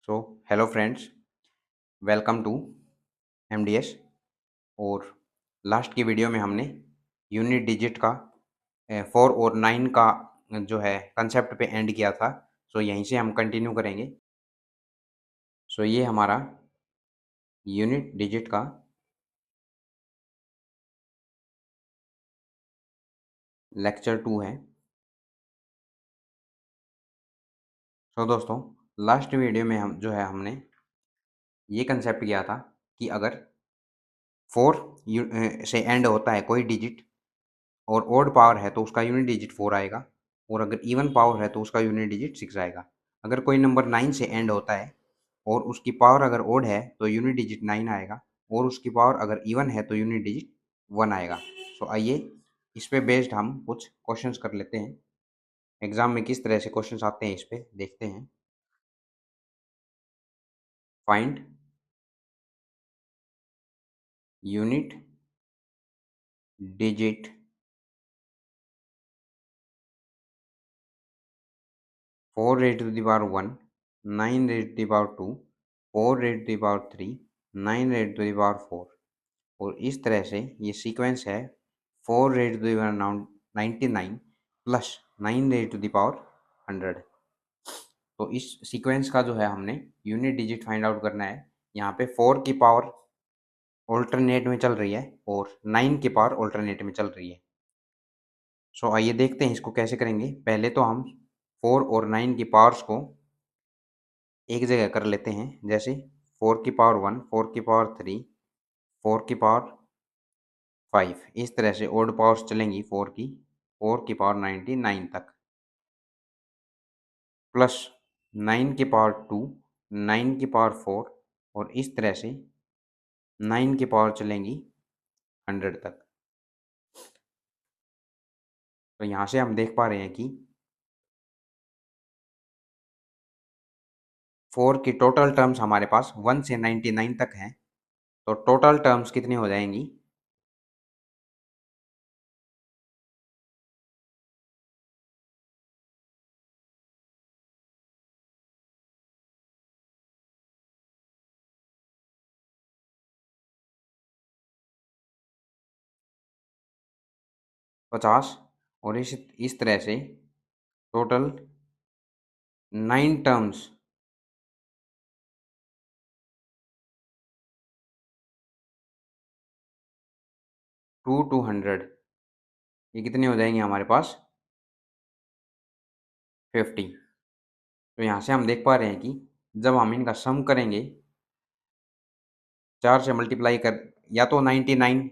So hello friends, welcome to MDS. और last की video में हमने यूनिट डिजिट का 4 और 9 का जो है कंसेप्ट पे एंड किया था। सो यहीं से हम कंटिन्यू करेंगे। सो ये हमारा यूनिट डिजिट का लेक्चर 2 है। सो दोस्तों, लास्ट वीडियो में हम जो है हमने ये कंसेप्ट किया था कि अगर 4 से एंड होता है कोई डिजिट और ओड पावर है तो उसका यूनिट डिजिट 4 आएगा, और अगर इवन पावर है तो उसका यूनिट डिजिट 6 आएगा। अगर कोई नंबर 9 से एंड होता है और उसकी पावर अगर ओड है तो यूनिट डिजिट 9 आएगा, और उसकी पावर अगर इवन है तो यूनिट डिजिट 1 आएगा। सो आइए इस पे बेस्ड हम कुछ क्वेश्चंस कर लेते हैं। एग्जाम में किस तरह से क्वेश्चंस आते हैं इस पे देखते हैं। Find unit digit 4 raised to the power 1, 9 raised to the power 2, 4 raised to the power 3, 9 raised to the power 4। और इस तरह से ये सीक्वेंस है 4 raised to the power 99 plus 9 raised to the power 100। तो इस सीक्वेंस का जो है हमने यूनिट डिजिट फाइंड आउट करना है। यहाँ पे 4 की पावर ऑल्टरनेट में चल रही है और 9 की पावर ऑल्टरनेट में चल रही है। सो आइए देखते हैं इसको कैसे करेंगे। पहले तो हम 4 और 9 की पावर्स को एक जगह कर लेते हैं, जैसे 4 की पावर 1, 4 की पावर 3, 4 की पावर 5। इस तरह से ओड पावर्स चलेंगी 4 की पावर 99 तक, प्लस 9 की पावर 2, 9 की पावर 4, और इस तरह से 9 की पावर चलेंगी 100 तक। तो यहाँ से हम देख पा रहे हैं कि 4 की टोटल टर्म्स हमारे पास 1 से 99 तक हैं। तो टोटल टर्म्स कितनी हो जाएंगी? 50। और इस तरह से टोटल 9 टर्म्स 2 to 100, ये कितने हो जाएंगे हमारे पास? 50। तो यहाँ से हम देख पा रहे हैं कि जब हम इनका सम करेंगे, 4 से मल्टीप्लाई कर, या तो 99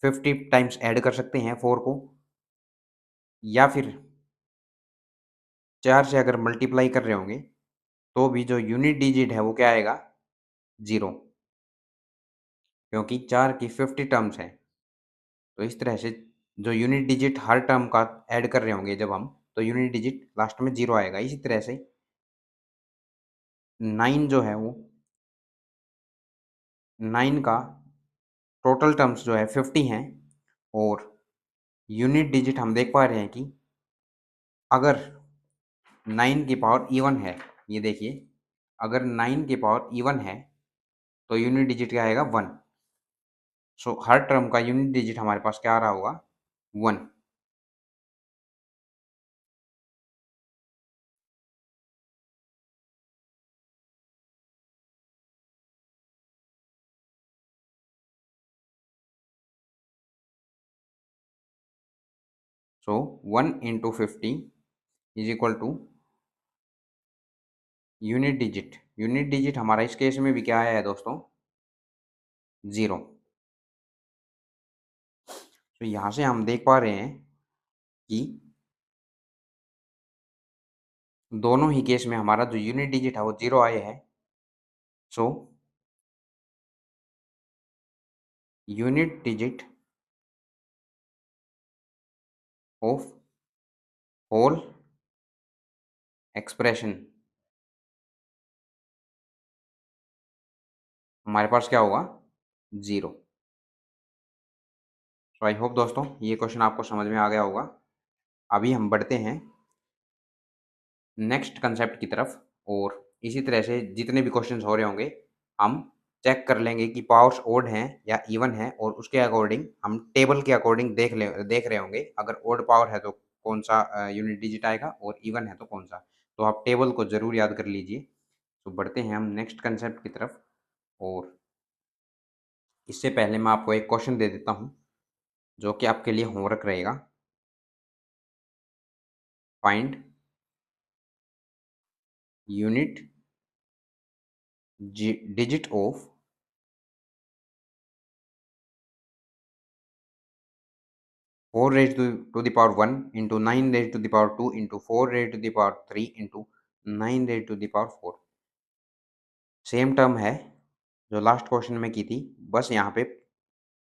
50 टाइम्स ऐड कर सकते हैं 4 को, या फिर 4 से अगर मल्टीप्लाई कर रहे होंगे तो भी जो यूनिट डिजिट है वो क्या आएगा? 0, क्योंकि 4 की 50 टर्म्स हैं। तो इस तरह से जो यूनिट डिजिट हर टर्म का ऐड कर रहे होंगे जब हम, तो यूनिट डिजिट लास्ट में 0 आएगा। इसी तरह से 9 जो है वो 9 का टोटल टर्म्स जो है 50 हैं, और यूनिट डिजिट हम देख पा रहे हैं कि अगर 9 की पावर इवन है, ये देखिए, अगर 9 की पावर इवन है तो यूनिट डिजिट क्या आएगा? 1। सो हर टर्म का यूनिट डिजिट हमारे पास क्या आ रहा होगा? 1। So 1 into 50 is equal to unit digit. Unit digit हमारा इस केस में भी क्या आया है दोस्तों? 0। तो यहाँ से हम देख पा रहे हैं कि दोनों ही केस में हमारा जो यूनिट डिजिट है वो 0 आए हैं। So unit digit of whole expression हमारे पास क्या होगा? 0। तो आई होप दोस्तों ये क्वेश्चन आपको समझ में आ गया होगा। अभी हम बढ़ते हैं नेक्स्ट कंसेप्ट की तरफ, और इसी तरह से जितने भी क्वेश्चंस हो रहे होंगे हम चेक कर लेंगे कि पावर्स ओड हैं या इवन हैं, और उसके अकॉर्डिंग हम टेबल के अकॉर्डिंग देख रहे होंगे। अगर ओड पावर है तो कौन सा यूनिट डिजिट आएगा, और इवन है तो कौन सा। तो आप टेबल को ज़रूर याद कर लीजिए। तो बढ़ते हैं हम नेक्स्ट कंसेप्ट की तरफ, और इससे पहले मैं आपको एक क्वेश्चन दे देता हूँ जो कि आपके लिए होमवर्क रहेगा। Find unit digit of 4 raised to the power 1 into 9 raised to the power 2 into 4 raised to the power 3 into 9 raised to the power 4। Same term है जो लास्ट क्वेश्चन में की थी, बस यहाँ पे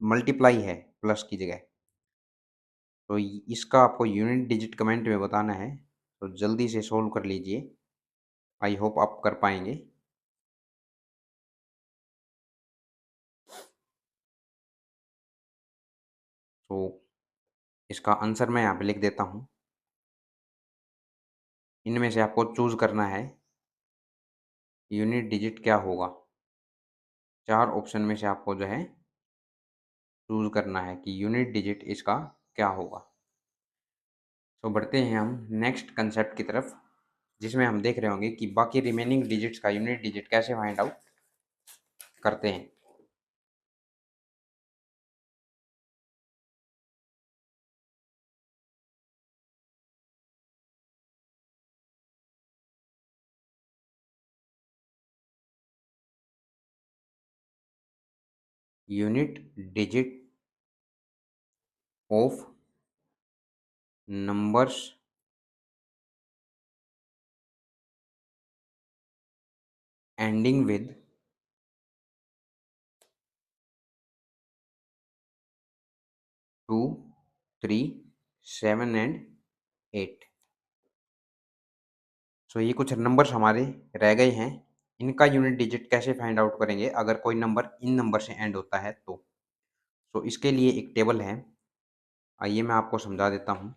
मल्टीप्लाई है प्लस की जगह। तो इसका आपको यूनिट डिजिट कमेंट में बताना है, तो जल्दी से सोल्व कर लीजिए। आई होप आप कर पाएंगे। तो इसका आंसर मैं यहाँ पे लिख देता हूँ। इनमें से आपको चूज करना है यूनिट डिजिट क्या होगा। 4 ऑप्शन में से आपको जो है चूज करना है कि यूनिट डिजिट इसका क्या होगा। तो बढ़ते हैं हम नेक्स्ट कंसेप्ट की तरफ, जिसमें हम देख रहे होंगे कि बाकी रिमेनिंग डिजिट्स का यूनिट डिजिट कैसे फाइंड आउट करते हैं। Unit digit of numbers ending with 2, 3, 7 and 8। सो ये कुछ नंबर्स हमारे रह गए हैं। इनका यूनिट डिजिट कैसे फाइंड आउट करेंगे अगर कोई नंबर इन नंबर से एंड होता है तो। सो इसके लिए एक टेबल है, आइए मैं आपको समझा देता हूँ।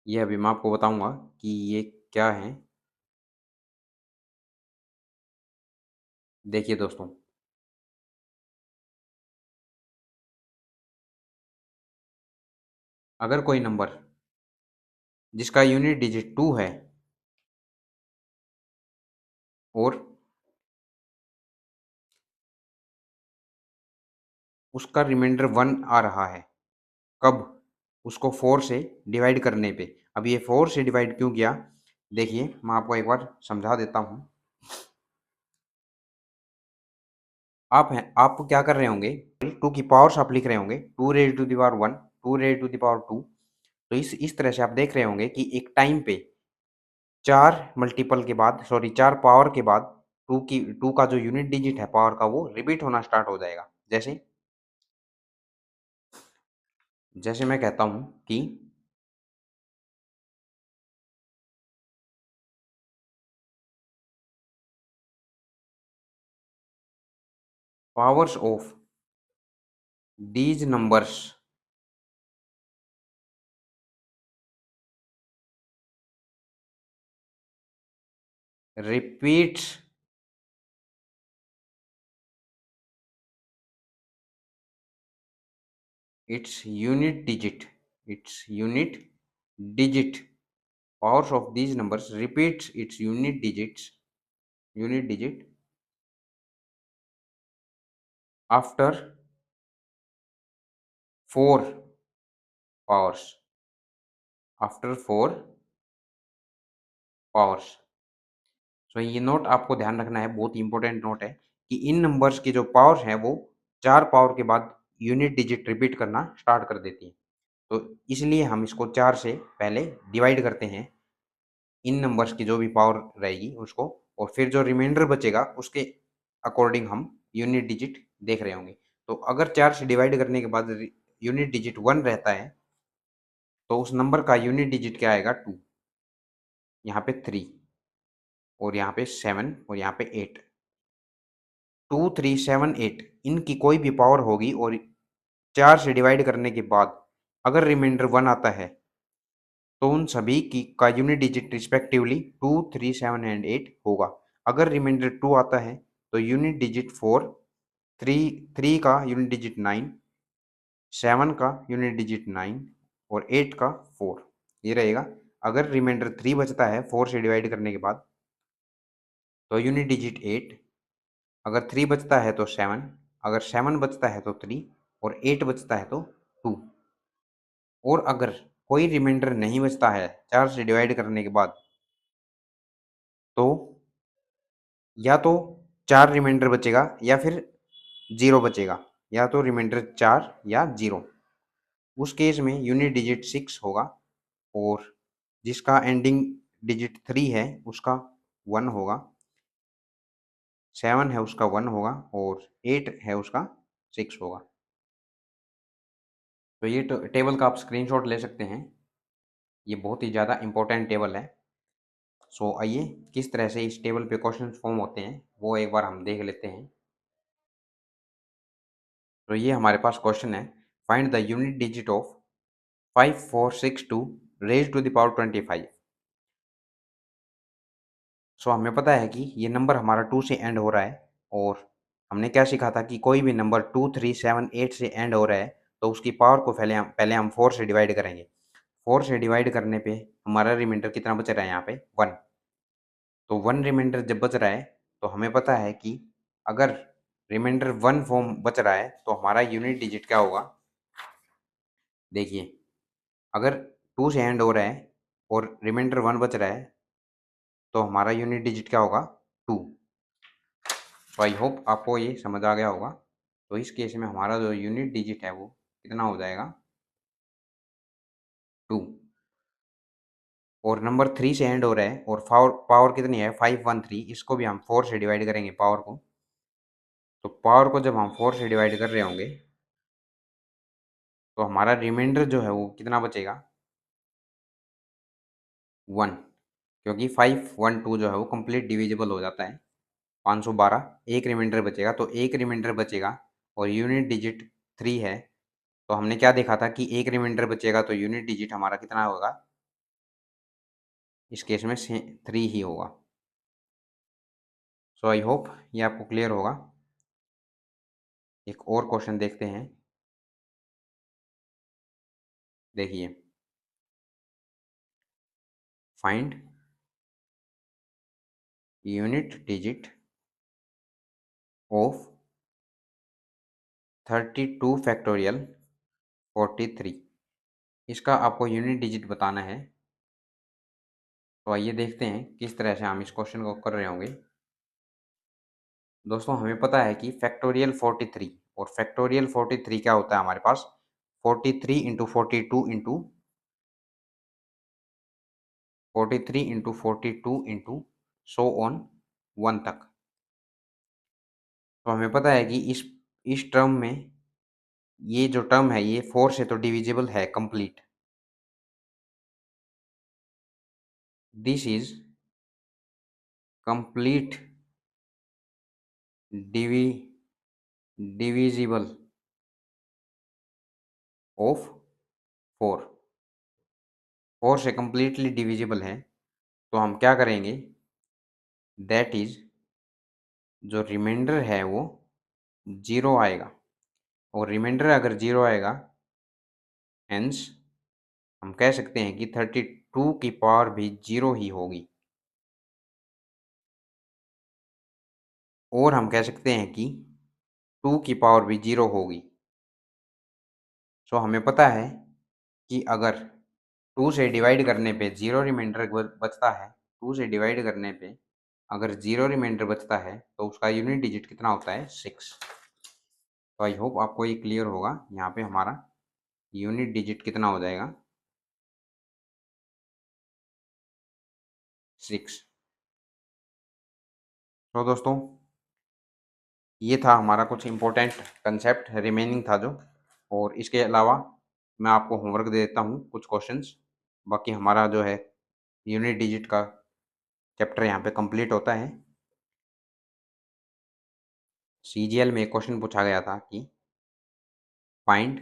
ये अभी मैं आपको बताऊंगा कि ये क्या है। देखिए दोस्तों, अगर कोई नंबर जिसका यूनिट डिजिट 2 है और उसका रिमाइंडर 1 आ रहा है, कब? उसको 4 से डिवाइड करने पे। अब ये 4 से डिवाइड क्यों किया, देखिए मैं आपको एक बार समझा देता हूँ। आप क्या कर रहे होंगे, 2 की पावर्स आप लिख रहे होंगे, 2 raise to the power 1, 2 raise to the power 2। तो इस तरह से आप देख रहे होंगे कि एक टाइम पे 4 मल्टीपल के बाद, सॉरी 4 पावर के बाद 2 का जो यूनिट डिजिट है पावर का वो रिपीट होना स्टार्ट हो जाएगा। जैसे जैसे मैं कहता हूँ कि powers of these numbers repeats its unit digit powers of these numbers repeats its unit digit after 4 powers, after 4 powers। सो ये नोट आपको ध्यान रखना है, बहुत इंपॉर्टेंट नोट है कि इन नंबर्स की जो पावर्स हैं वो 4 पावर के बाद यूनिट डिजिट रिपीट करना स्टार्ट कर देती है। तो इसलिए हम इसको 4 से पहले डिवाइड करते हैं, इन नंबर्स की जो भी पावर रहेगी उसको, और फिर जो रिमाइंडर बचेगा उसके अकॉर्डिंग हम यूनिट डिजिट देख रहे होंगे। तो अगर 4 से डिवाइड करने के बाद यूनिट डिजिट 1 रहता है तो उस नंबर का यूनिट डिजिट क्या आएगा 2, यहाँ पे 3 और यहाँ पे 7 और यहाँ पे 8। 2 3 7 8 इनकी कोई भी पावर होगी और 4 से डिवाइड करने के बाद अगर रिमाइंडर 1 आता है तो उन सभी की का यूनिट डिजिट रिस्पेक्टिवली 2 3 7 एंड 8 होगा। अगर रिमाइंडर 2 आता है तो यूनिट डिजिट 4, 3 का यूनिट डिजिट 9, 7 का यूनिट डिजिट 9 और 8 का 4 ये रहेगा। अगर रिमाइंडर 3 बचता है 4 से डिवाइड करने के बाद तो यूनिट डिजिट 8, अगर 3 बचता है तो 7, अगर 7 बचता है तो 3 और 8 बचता है तो 2। और अगर कोई रिमाइंडर नहीं बचता है 4 से डिवाइड करने के बाद तो या तो 4 रिमाइंडर बचेगा या फिर 0 बचेगा, या तो रिमाइंडर 4 या 0। उस केस में यूनिट डिजिट 6 होगा और जिसका एंडिंग डिजिट 3 है उसका 1 होगा, 7 है उसका 1 होगा और 8 है उसका 6 होगा। तो ये टेबल का आप स्क्रीनशॉट ले सकते हैं, ये बहुत ही ज़्यादा इंपॉर्टेंट टेबल है। सो आइए किस तरह से इस टेबल पे क्वेश्चन फॉर्म होते हैं वो एक बार हम देख लेते हैं। तो ये हमारे पास क्वेश्चन है, find the unit digit of 5462 raise to the power 25। So हमें पता है कि ये नंबर हमारा 2 से एंड हो रहा है और हमने क्या सीखा था कि कोई भी नंबर 2 3 7 8 से एंड हो रहा है तो उसकी पावर को पहले हम 4 से डिवाइड करेंगे। 4 से डिवाइड करने पे हमारा रिमाइंडर कितना बच रहा है यहाँ पे 1। तो 1 रिमाइंडर जब बच रहा है तो हमें पता है कि अगर रिमाइंडर 1 फॉर्म बच रहा है तो हमारा यूनिट डिजिट क्या होगा। देखिए अगर 2 से एंड हो रहा है और रिमाइंडर 1 बच रहा है तो हमारा यूनिट डिजिट क्या होगा 2। तो आई होप आपको ये समझ आ गया होगा। तो इस केस में हमारा जो यूनिट डिजिट है वो कितना हो जाएगा 2। और नंबर 3 से एंड हो रहा है और पावर कितनी है 513, इसको भी हम 4 से डिवाइड करेंगे पावर को। तो पावर को जब हम 4 से डिवाइड कर रहे होंगे तो हमारा रिमाइंडर जो है वो कितना बचेगा 1, क्योंकि 512 जो है वो कंप्लीट डिविजिबल हो जाता है। 512 एक रिमाइंडर बचेगा तो एक रिमाइंडर बचेगा और यूनिट डिजिट 3 है। तो हमने क्या देखा था कि एक रिमाइंडर बचेगा तो यूनिट डिजिट हमारा कितना होगा, इस केस में 3 ही होगा। सो आई होप ये आपको क्लियर होगा। एक और क्वेश्चन देखते हैं। देखिए find unit digit of 32 factorial 43। इसका आपको यूनिट डिजिट बताना है। तो आइए देखते हैं किस तरह से हम इस क्वेश्चन को कर रहे होंगे। दोस्तों हमें पता है कि फैक्टोरियल 43 और फैक्टोरियल 43 क्या होता है हमारे पास 43 into 42 into 43 into 42 into so on 1 तक। तो हमें पता है कि इस टर्म में ये जो टर्म है ये 4 से तो डिविजिबल है complete. This is complete DV divisible of 4। 4 से कंप्लीटली डिविजिबल है तो हम क्या करेंगे, दैट इज जो रिमाइंडर है वो 0 आएगा और रिमाइंडर अगर 0 आएगा हेंस हम कह सकते हैं कि 32 की पावर भी 0 ही होगी। और हम कह सकते हैं कि 2 की पावर भी 0 होगी। सो हमें पता है कि अगर 2 से डिवाइड करने पे 0 रिमाइंडर बचता है, 2 से डिवाइड करने पे अगर 0 रिमाइंडर बचता है तो उसका यूनिट डिजिट कितना होता है 6। तो आई होप आपको ये क्लियर होगा। यहाँ पे हमारा यूनिट डिजिट कितना हो जाएगा 6। तो दोस्तों ये था हमारा कुछ इम्पोर्टेंट कंसेप्ट रिमेनिंग था जो, और इसके अलावा मैं आपको होमवर्क दे देता हूँ कुछ क्वेश्चंस। बाकी हमारा जो है यूनिट डिजिट का चैप्टर यहाँ पे कंप्लीट होता है। सीजीएल में एक क्वेश्चन पूछा गया था कि find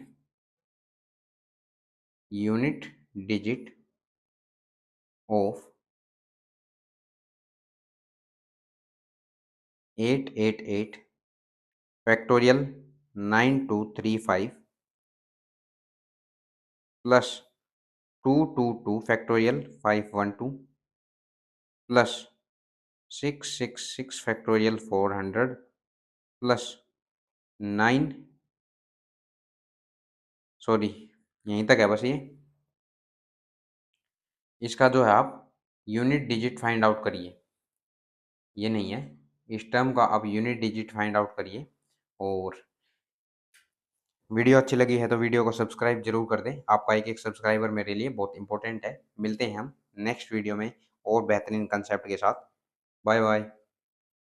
unit digit of 888 factorial 9235 plus 222 factorial 512 plus 666 factorial 400 plus 9 sorry यहीं तक है बस ये। इसका जो है आप यूनिट डिजिट फाइंड आउट करिए, ये नहीं है, इस टर्म का आप यूनिट डिजिट फाइंड आउट करिए। और वीडियो अच्छी लगी है तो वीडियो को सब्सक्राइब जरूर कर दें, आपका एक एक सब्सक्राइबर मेरे लिए बहुत इंपॉर्टेंट है। मिलते हैं हम नेक्स्ट वीडियो में और बेहतरीन कंसेप्ट के साथ। Bye bye.